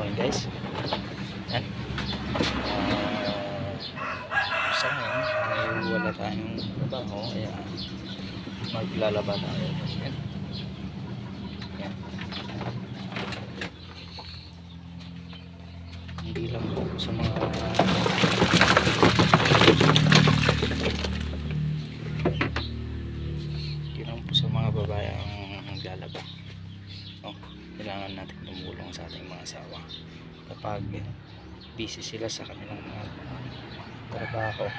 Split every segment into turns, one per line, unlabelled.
morning guys. Yan. Sa ngayon ay wala tayong trabaho kaya maglalaba tayo. Yan. Yan. Hindi lang po sa mga babae ang naglalaba. Kailangan natin tumulong sa ating mga asawa kapag busy sila sa kanilang mga trabaho,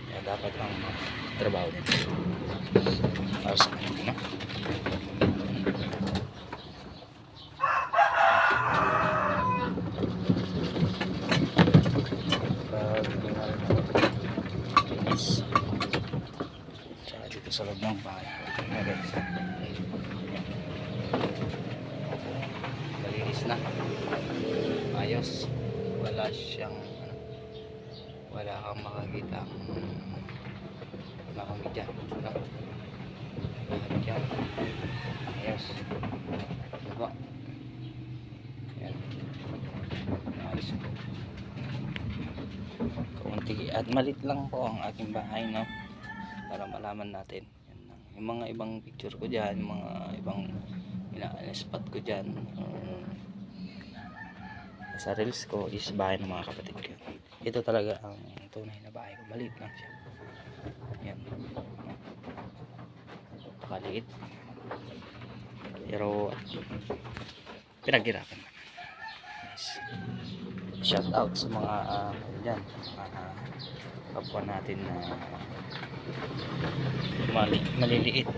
kaya dapat lang trabaho din para sa kanila, no? Tsaka dito sa loob ng bahay malinis na, ayos, wala siyang wala kang makakita, wala kang media, no? Lahat yan ayos, diba? Yan, ayos po. Kaunti at malit lang po ang aking bahay, no? Para malaman natin yan lang. Yung mga ibang picture ko dyan, yung mga ibang spot ko dyan sa reels ko is bahay ng mga kapatid ko. Ito talaga ang tunay na bahay ko. Maliit lang siya. Yan. Maliit. Pero pinaghirapan naman. Nice. Shout out sa mga dyan, kapwa natin na maliliit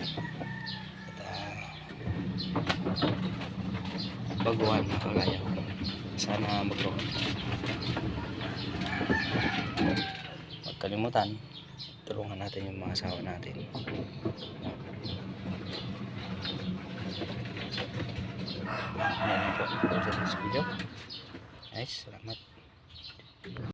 at baguhan na kagaya ko. Sana magkaroon. Huwag kalimutan, tulungan natin yung mga asawa natin. Yan po sa video. Nice, salamat.